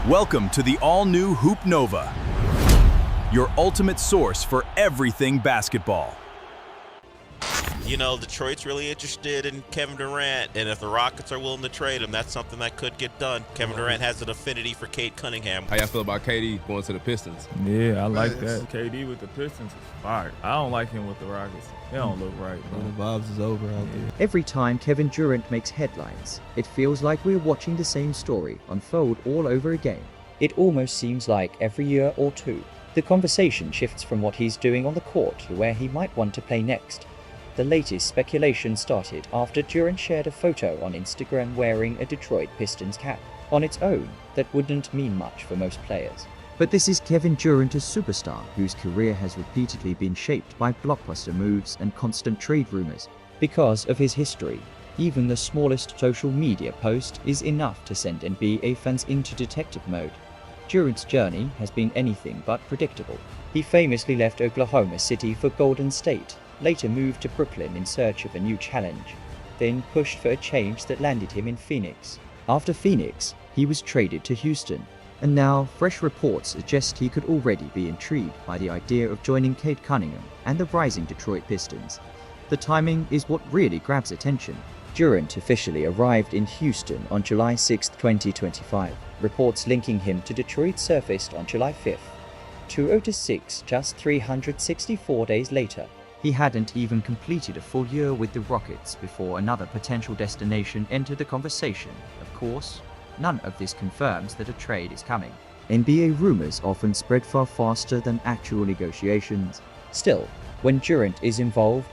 Welcome to the all-new HoopNova, your ultimate source for everything basketball. You know, Detroit's really interested in Kevin Durant, and if the Rockets are willing to trade him, that's something that could get done. Kevin Durant has an affinity for Cade Cunningham. How y'all feel about KD going to the Pistons? Yeah, I like that. KD with the Pistons is fire. I don't like him with the Rockets. He don't look right, bro. The vibes is over out there. Every time Kevin Durant makes headlines, it feels like we're watching the same story unfold all over again. It almost seems like every year or two, the conversation shifts from what he's doing on the court to where he might want to play next. The latest speculation started after Durant shared a photo on Instagram wearing a Detroit Pistons cap. On its own, that wouldn't mean much for most players. But this is Kevin Durant, a superstar whose career has repeatedly been shaped by blockbuster moves and constant trade rumors. Because of his history, even the smallest social media post is enough to send NBA fans into detective mode. Durant's journey has been anything but predictable. He famously left Oklahoma City for Golden State, later moved to Brooklyn in search of a new challenge, then pushed for a change that landed him in Phoenix. After Phoenix, he was traded to Houston, and now fresh reports suggest he could already be intrigued by the idea of joining Cade Cunningham and the rising Detroit Pistons. The timing is what really grabs attention. Durant officially arrived in Houston on July 6, 2025. Reports linking him to Detroit surfaced on July 5th. 2006, just 364 days later. He hadn't even completed a full year with the Rockets before another potential destination entered the conversation. Of course, none of this confirms that a trade is coming. NBA rumors often spread far faster than actual negotiations. Still, when Durant is involved,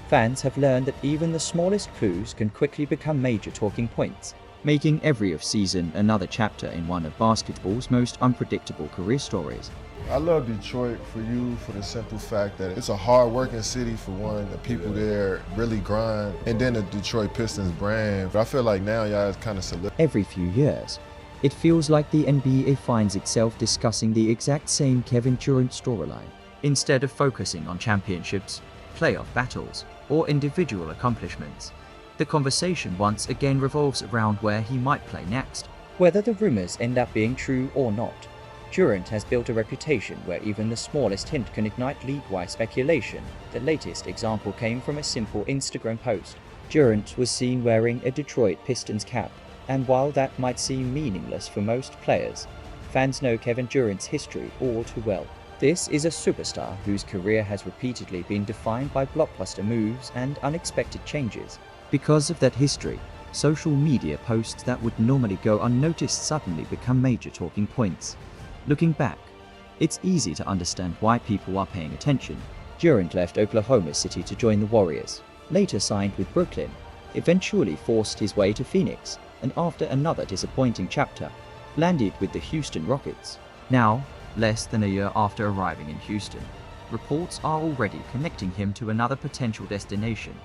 fans have learned that even the smallest clues can quickly become major talking points, making every offseason another chapter in one of basketball's most unpredictable career stories. I love Detroit for the simple fact that it's a hard-working city for one. The people there really grind, and then the Detroit Pistons brand. But I feel like now y'all is kind of solid. Every few years, it feels like the NBA finds itself discussing the exact same Kevin Durant storyline. Instead of focusing on championships, playoff battles, or individual accomplishments, the conversation once again revolves around where he might play next. Whether the rumors end up being true or not, Durant has built a reputation where even the smallest hint can ignite league-wide speculation. The latest example came from a simple Instagram post. Durant was seen wearing a Detroit Pistons cap, and while that might seem meaningless for most players, fans know Kevin Durant's history all too well. This is a superstar whose career has repeatedly been defined by blockbuster moves and unexpected changes. Because of that history, social media posts that would normally go unnoticed suddenly become major talking points. Looking back, it's easy to understand why people are paying attention. Durant left Oklahoma City to join the Warriors, later signed with Brooklyn, eventually forced his way to Phoenix, and after another disappointing chapter, landed with the Houston Rockets. Now, less than a year after arriving in Houston, reports are already connecting him to another potential destination.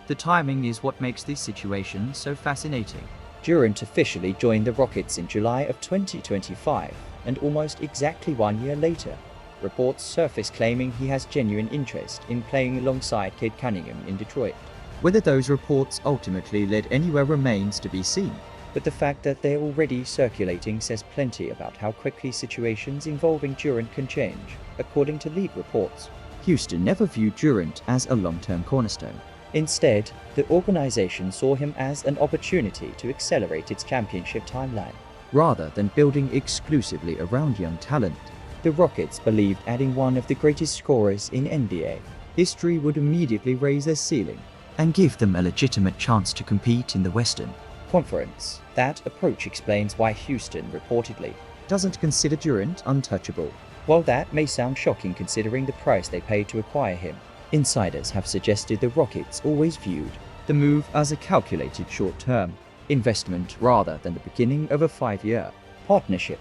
The timing is what makes this situation so fascinating. Durant officially joined the Rockets in July of 2025, and almost exactly 1 year later, reports surface claiming he has genuine interest in playing alongside Cade Cunningham in Detroit. Whether those reports ultimately led anywhere remains to be seen, but the fact that they're already circulating says plenty about how quickly situations involving Durant can change. According to league reports, Houston never viewed Durant as a long-term cornerstone. Instead, the organization saw him as an opportunity to accelerate its championship timeline. Rather than building exclusively around young talent, the Rockets believed adding one of the greatest scorers in NBA history would immediately raise their ceiling and give them a legitimate chance to compete in the Western Conference. That approach explains why Houston reportedly doesn't consider Durant untouchable. While that may sound shocking considering the price they paid to acquire him, insiders have suggested the Rockets always viewed the move as a calculated short-term investment rather than the beginning of a 5-year partnership.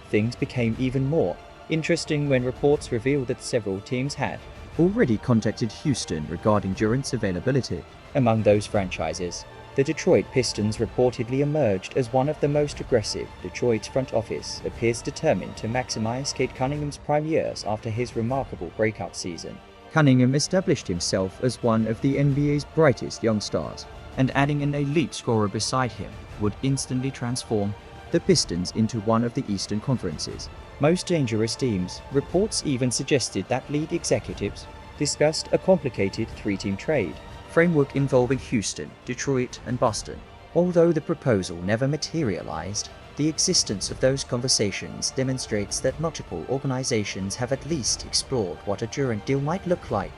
Things became even more interesting when reports revealed that several teams had already contacted Houston regarding Durant's availability. Among those franchises, the Detroit Pistons reportedly emerged as one of the most aggressive. Detroit's front office appears determined to maximize Cade Cunningham's prime years after his remarkable breakout season. Cunningham established himself as one of the NBA's brightest young stars, and adding an elite scorer beside him would instantly transform the Pistons into one of the Eastern Conference's most dangerous teams. Reports even suggested that league executives discussed a complicated three-team trade framework involving Houston, Detroit, and Boston. Although the proposal never materialized, the existence of those conversations demonstrates that multiple organizations have at least explored what a Durant deal might look like.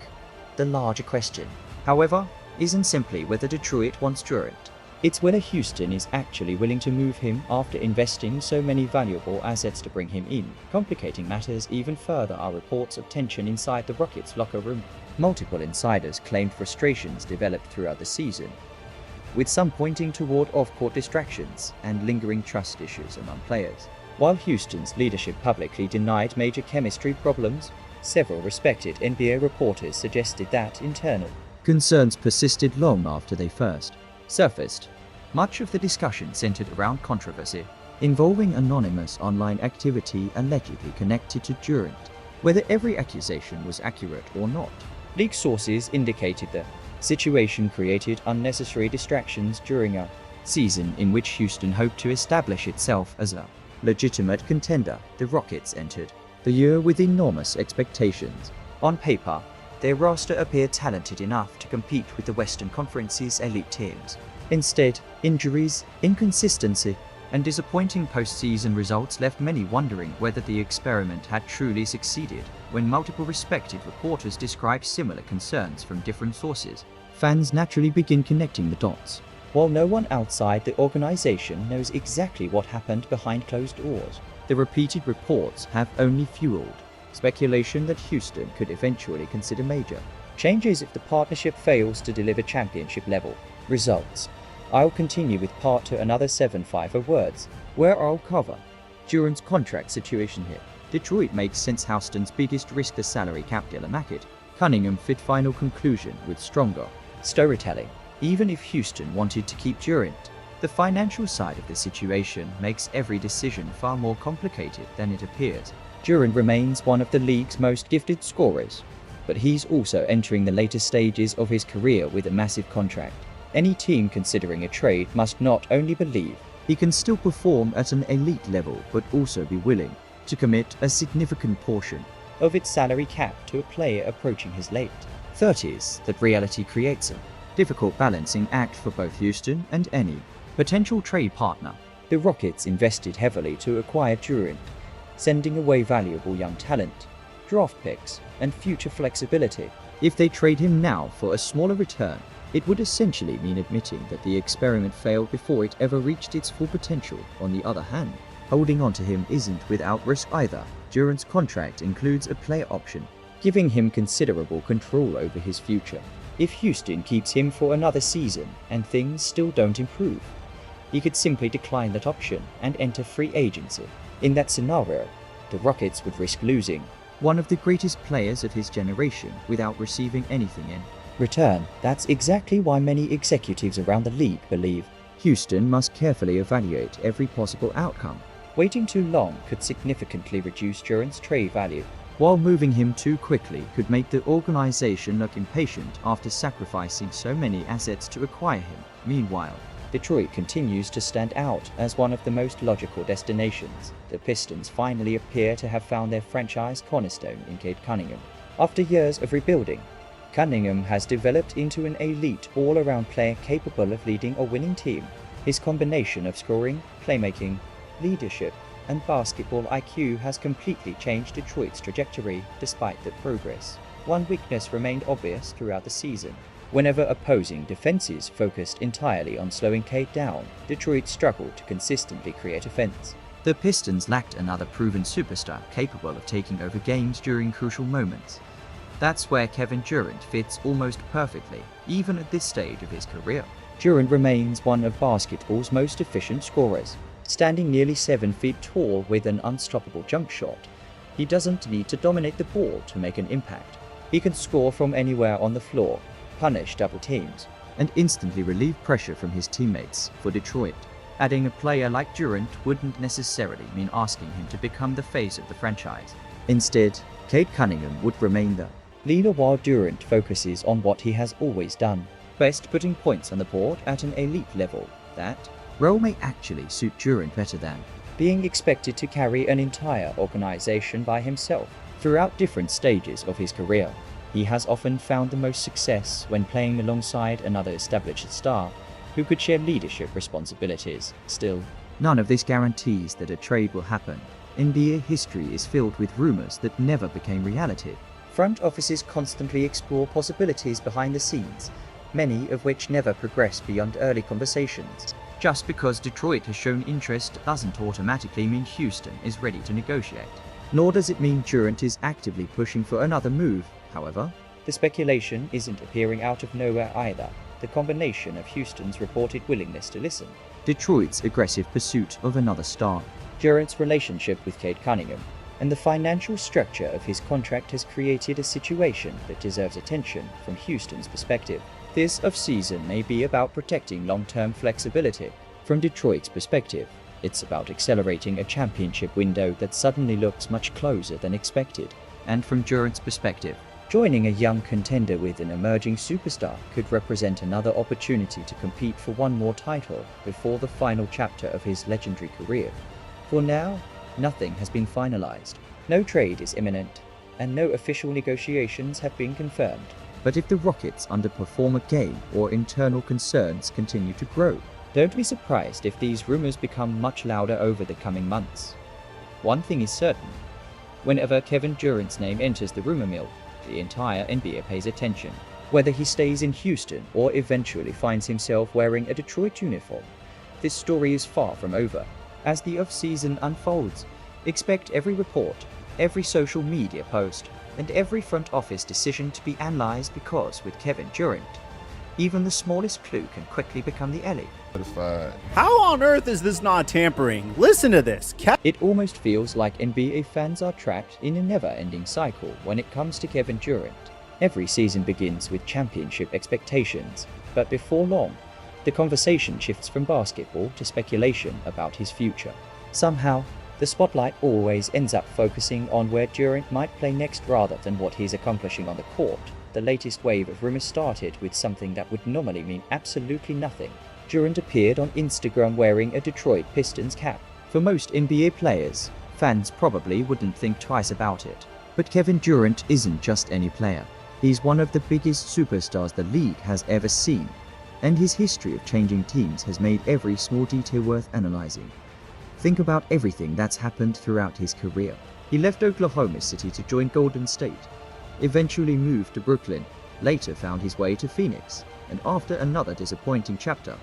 The larger question, however, isn't simply whether Detroit wants Durant. It's whether Houston is actually willing to move him after investing so many valuable assets to bring him in. Complicating matters even further are reports of tension inside the Rockets' locker room. Multiple insiders claimed frustrations developed throughout the season, with some pointing toward off-court distractions and lingering trust issues among players. While Houston's leadership publicly denied major chemistry problems, several respected NBA reporters suggested that internal concerns persisted long after they first surfaced. Much of the discussion centered around controversy involving anonymous online activity allegedly connected to Durant, whether every accusation was accurate or not. Leak sources indicated the situation created unnecessary distractions during a season in which Houston hoped to establish itself as a legitimate contender. The Rockets entered the year with enormous expectations. On paper, their roster appeared talented enough to compete with the Western Conference's elite teams. Instead, injuries, inconsistency, and disappointing postseason results left many wondering whether the experiment had truly succeeded. When multiple respected reporters described similar concerns from different sources, fans naturally begin connecting the dots. While no one outside the organization knows exactly what happened behind closed doors, the repeated reports have only fueled speculation that Houston could eventually consider major changes if the partnership fails to deliver championship-level results. I'll continue with part 2 another 7-5 words, where I'll cover Durant's contract situation here. Detroit makes sense. Houston's biggest risk, the salary cap deal. Cade Cunningham fit. Final conclusion with stronger storytelling. Even if Houston wanted to keep Durant, the financial side of the situation makes every decision far more complicated than it appears. Durant remains one of the league's most gifted scorers, but he's also entering the later stages of his career with a massive contract. Any team considering a trade must not only believe he can still perform at an elite level, but also be willing to commit a significant portion of its salary cap to a player approaching his late 30s. That reality creates a difficult balancing act for both Houston and any potential trade partner. The Rockets invested heavily to acquire Durant, sending away valuable young talent, draft picks, and future flexibility. If they trade him now for a smaller return, it would essentially mean admitting that the experiment failed before it ever reached its full potential. On the other hand, holding on to him isn't without risk either. Durant's contract includes a player option, giving him considerable control over his future. If Houston keeps him for another season and things still don't improve, he could simply decline that option and enter free agency. In that scenario, the Rockets would risk losing one of the greatest players of his generation without receiving anything in return. That's exactly why many executives around the league believe Houston must carefully evaluate every possible outcome. Waiting too long could significantly reduce Durant's trade value, while moving him too quickly could make the organization look impatient after sacrificing so many assets to acquire him. Meanwhile, Detroit continues to stand out as one of the most logical destinations. The Pistons finally appear to have found their franchise cornerstone in Cade Cunningham. After years of rebuilding, Cunningham has developed into an elite all-around player capable of leading a winning team. His combination of scoring, playmaking, leadership, and basketball IQ has completely changed Detroit's trajectory. Despite the progress, one weakness remained obvious throughout the season. Whenever opposing defenses focused entirely on slowing Cade down, Detroit struggled to consistently create offense. The Pistons lacked another proven superstar capable of taking over games during crucial moments. That's where Kevin Durant fits almost perfectly, even at this stage of his career. Durant remains one of basketball's most efficient scorers. Standing nearly 7 feet tall with an unstoppable jump shot, he doesn't need to dominate the ball to make an impact. He can score from anywhere on the floor, punish double teams, and instantly relieve pressure from his teammates. For Detroit, adding a player like Durant wouldn't necessarily mean asking him to become the face of the franchise. Instead, Cade Cunningham would remain the leader while Durant focuses on what he has always done, best, putting points on the board at an elite level. That role may actually suit Durant better than being expected to carry an entire organization by himself. Throughout different stages of his career, he has often found the most success when playing alongside another established star who could share leadership responsibilities. Still, none of this guarantees that a trade will happen. NBA history is filled with rumors that never became reality. Front offices constantly explore possibilities behind the scenes, many of which never progress beyond early conversations. Just because Detroit has shown interest doesn't automatically mean Houston is ready to negotiate. Nor does it mean Durant is actively pushing for another move. However, the speculation isn't appearing out of nowhere either. The combination of Houston's reported willingness to listen, Detroit's aggressive pursuit of another star, Durant's relationship with Cade Cunningham, and the financial structure of his contract has created a situation that deserves attention from Houston's perspective. This offseason may be about protecting long-term flexibility. From Detroit's perspective, it's about accelerating a championship window that suddenly looks much closer than expected. And from Durant's perspective, joining a young contender with an emerging superstar could represent another opportunity to compete for one more title before the final chapter of his legendary career. For now, nothing has been finalized. No trade is imminent, and no official negotiations have been confirmed. But if the Rockets underperform a game or internal concerns continue to grow, don't be surprised if these rumors become much louder over the coming months. One thing is certain: whenever Kevin Durant's name enters the rumor mill, the entire NBA pays attention. Whether he stays in Houston or eventually finds himself wearing a Detroit uniform, this story is far from over. As the offseason unfolds, expect every report, every social media post, and every front office decision to be analyzed, because with Kevin Durant, even the smallest clue can quickly become the alley. How on earth is this not tampering? Listen to this. It almost feels like NBA fans are trapped in a never-ending cycle when it comes to Kevin Durant. Every season begins with championship expectations, but before long, the conversation shifts from basketball to speculation about his future. Somehow, the spotlight always ends up focusing on where Durant might play next rather than what he's accomplishing on the court. The latest wave of rumors started with something that would normally mean absolutely nothing. Durant appeared on Instagram wearing a Detroit Pistons cap. For most NBA players, fans probably wouldn't think twice about it. But Kevin Durant isn't just any player. He's one of the biggest superstars the league has ever seen, and his history of changing teams has made every small detail worth analyzing. Think about everything that's happened throughout his career. He left Oklahoma City to join Golden State, eventually moved to Brooklyn, later found his way to Phoenix, and after another disappointing chapter,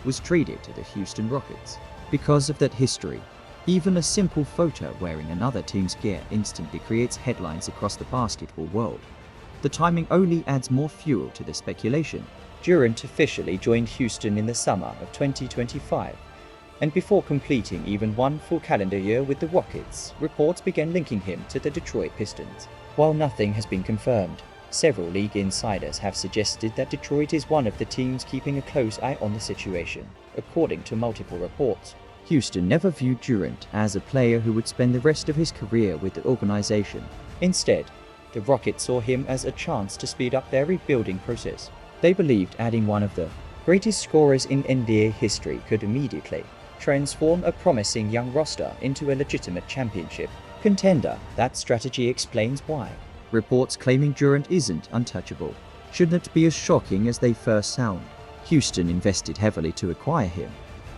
was traded to the Houston Rockets. Because of that history, even a simple photo wearing another team's gear instantly creates headlines across the basketball world. The timing only adds more fuel to the speculation. Durant officially joined Houston in the summer of 2025, and before completing even one full calendar year with the Rockets, reports began linking him to the Detroit Pistons. While nothing has been confirmed, several league insiders have suggested that Detroit is one of the teams keeping a close eye on the situation. According to multiple reports, Houston never viewed Durant as a player who would spend the rest of his career with the organization. Instead, the Rockets saw him as a chance to speed up their rebuilding process. They believed adding one of the greatest scorers in NBA history could immediately transform a promising young roster into a legitimate championship contender. That strategy explains why reports claiming Durant isn't untouchable shouldn't be as shocking as they first sound. Houston invested heavily to acquire him,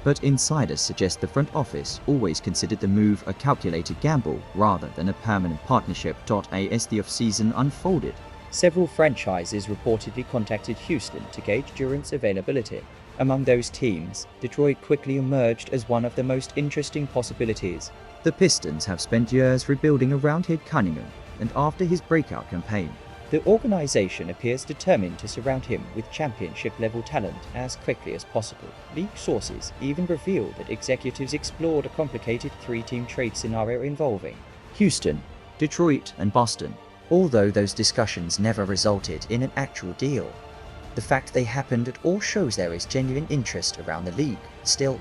but insiders suggest the front office always considered the move a calculated gamble rather than a permanent partnership. As the offseason unfolded, several franchises reportedly contacted Houston to gauge Durant's availability. Among those teams, Detroit quickly emerged as one of the most interesting possibilities. The Pistons have spent years rebuilding around Cade Cunningham, and after his breakout campaign, the organization appears determined to surround him with championship-level talent as quickly as possible. League sources even revealed that executives explored a complicated three-team trade scenario involving Houston, Detroit, and Boston, although those discussions never resulted in an actual deal. The fact they happened at all shows there is genuine interest around the league. Still,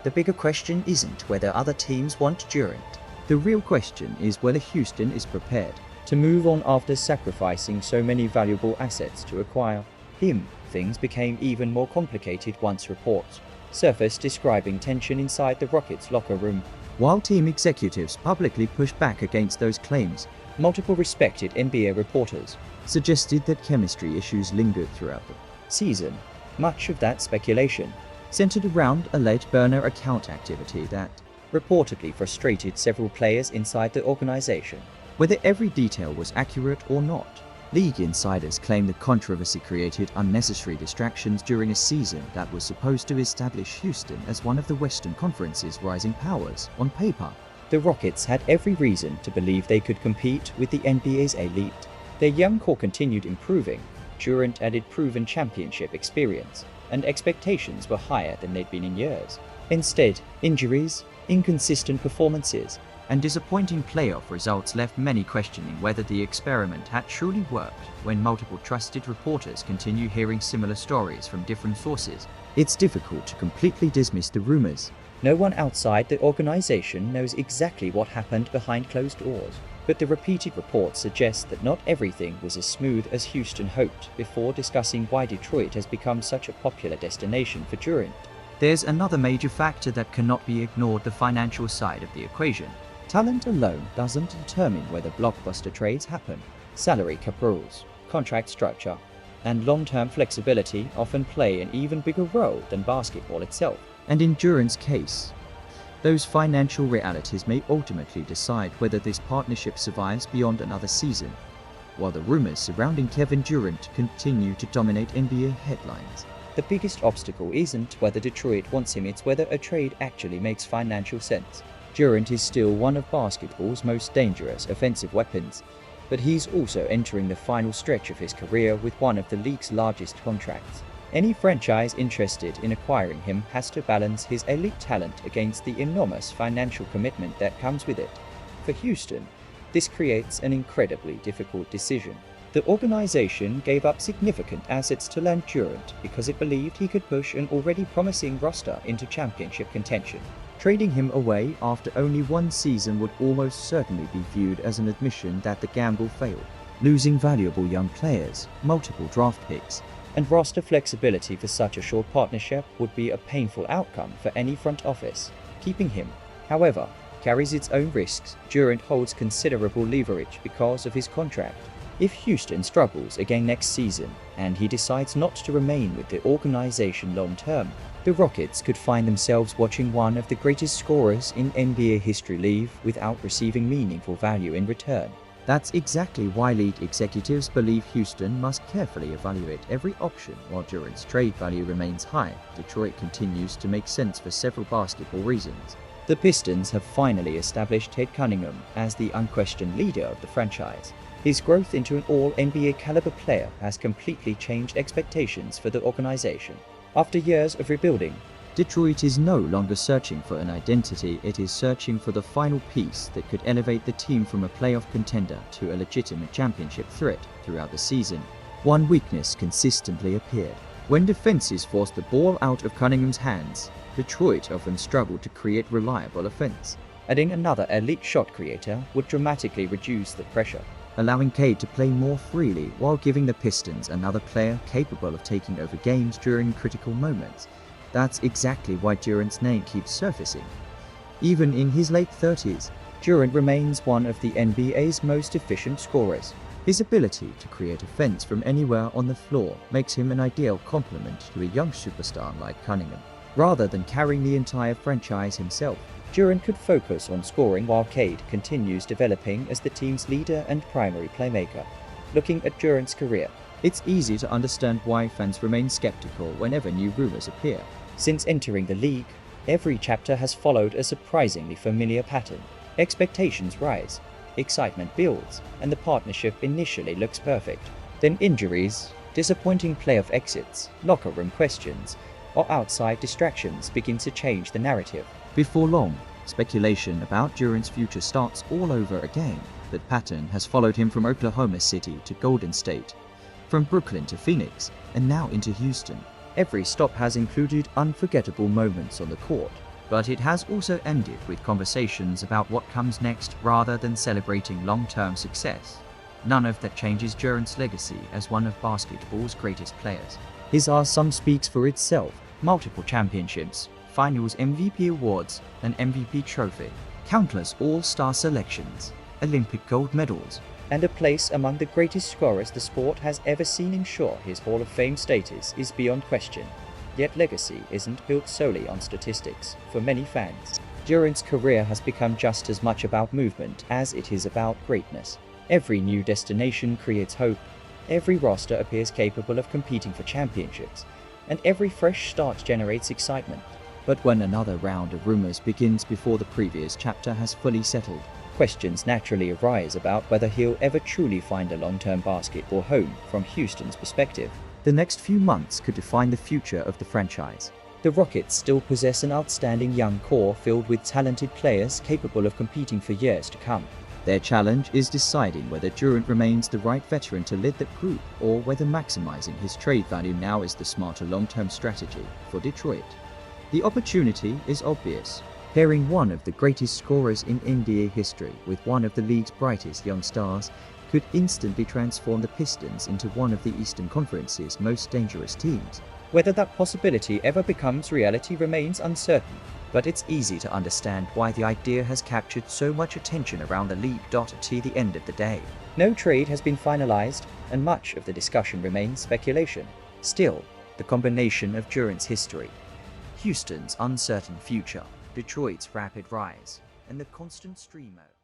the bigger question isn't whether other teams want Durant. The real question is whether Houston is prepared to move on after sacrificing so many valuable assets to acquire him. Things became even more complicated once reports surfaced describing tension inside the Rockets locker room. While team executives publicly pushed back against those claims, multiple respected NBA reporters suggested that chemistry issues lingered throughout the season. Much of that speculation centered around alleged burner account activity that reportedly frustrated several players inside the organization. Whether every detail was accurate or not, league insiders claim the controversy created unnecessary distractions during a season that was supposed to establish Houston as one of the Western Conference's rising powers. On paper, the Rockets had every reason to believe they could compete with the NBA's elite. Their young core continued improving, Durant added proven championship experience, and expectations were higher than they'd been in years. Instead, injuries, inconsistent performances, and disappointing playoff results left many questioning whether the experiment had truly worked. When multiple trusted reporters continue hearing similar stories from different sources, it's difficult to completely dismiss the rumors. No one outside the organization knows exactly what happened behind closed doors, but the repeated reports suggest that not everything was as smooth as Houston hoped before discussing why Detroit has become such a popular destination for Durant. There's another major factor that cannot be ignored: the financial side of the equation. Talent alone doesn't determine whether blockbuster trades happen. Salary cap rules, contract structure, and long-term flexibility often play an even bigger role than basketball itself. And in Durant's case, those financial realities may ultimately decide whether this partnership survives beyond another season, while the rumors surrounding Kevin Durant continue to dominate NBA headlines. The biggest obstacle isn't whether Detroit wants him, it's whether a trade actually makes financial sense. Durant is still one of basketball's most dangerous offensive weapons, but he's also entering the final stretch of his career with one of the league's largest contracts. Any franchise interested in acquiring him has to balance his elite talent against the enormous financial commitment that comes with it. For Houston, this creates an incredibly difficult decision. The organization gave up significant assets to land Durant because it believed he could push an already promising roster into championship contention. Trading him away after only one season would almost certainly be viewed as an admission that the gamble failed. Losing valuable young players, multiple draft picks, and roster flexibility for such a short partnership would be a painful outcome for any front office. Keeping him, however, carries its own risks. Durant holds considerable leverage because of his contract. If Houston struggles again next season, and he decides not to remain with the organization long term, the Rockets could find themselves watching one of the greatest scorers in NBA history leave without receiving meaningful value in return. That's exactly why league executives believe Houston must carefully evaluate every option. While Durant's trade value remains high, Detroit continues to make sense for several basketball reasons. The Pistons have finally established Cade Cunningham as the unquestioned leader of the franchise. His growth into an all-NBA caliber player has completely changed expectations for the organization. After years of rebuilding, Detroit is no longer searching for an identity, it is searching for the final piece that could elevate the team from a playoff contender to a legitimate championship threat. Throughout the season, one weakness consistently appeared. When defenses forced the ball out of Cunningham's hands, Detroit often struggled to create reliable offense. Adding another elite shot creator would dramatically reduce the pressure, allowing Cade to play more freely while giving the Pistons another player capable of taking over games during critical moments. That's exactly why Durant's name keeps surfacing. Even in his late 30s, Durant remains one of the NBA's most efficient scorers. His ability to create offense from anywhere on the floor makes him an ideal complement to a young superstar like Cunningham. Rather than carrying the entire franchise himself, Durant could focus on scoring while Cade continues developing as the team's leader and primary playmaker. Looking at Durant's career, it's easy to understand why fans remain skeptical whenever new rumors appear. Since entering the league, every chapter has followed a surprisingly familiar pattern. Expectations rise, excitement builds, and the partnership initially looks perfect. Then injuries, disappointing playoff exits, locker room questions, or outside distractions begin to change the narrative. Before long, speculation about Durant's future starts all over again. That pattern has followed him from Oklahoma City to Golden State, from Brooklyn to Phoenix, and now into Houston. Every stop has included unforgettable moments on the court, but it has also ended with conversations about what comes next rather than celebrating long-term success. None of that changes Durant's legacy as one of basketball's greatest players. His awesome speaks for itself. multiple championships, finals MVP awards, an MVP trophy, countless all-star selections, Olympic gold medals, and a place among the greatest scorers the sport has ever seen ensure his Hall of Fame status is beyond question. Yet legacy isn't built solely on statistics. For many fans, Durant's career has become just as much about movement as it is about greatness. Every new destination creates hope, every roster appears capable of competing for championships, and every fresh start generates excitement. But when another round of rumors begins before the previous chapter has fully settled, questions naturally arise about whether he'll ever truly find a long-term basketball home from Houston's perspective. The next few months could define the future of the franchise. The Rockets still possess an outstanding young core filled with talented players capable of competing for years to come. Their challenge is deciding whether Durant remains the right veteran to lead that group or whether maximizing his trade value now is the smarter long-term strategy for Detroit. The opportunity is obvious. Pairing one of the greatest scorers in NBA history with one of the league's brightest young stars could instantly transform the Pistons into one of the Eastern Conference's most dangerous teams. Whether that possibility ever becomes reality remains uncertain, but it's easy to understand why the idea has captured so much attention around the league. To the end of the day, no trade has been finalized, and much of the discussion remains speculation. Still, the combination of Durant's history, Houston's uncertain future, Detroit's rapid rise, and the constant stream of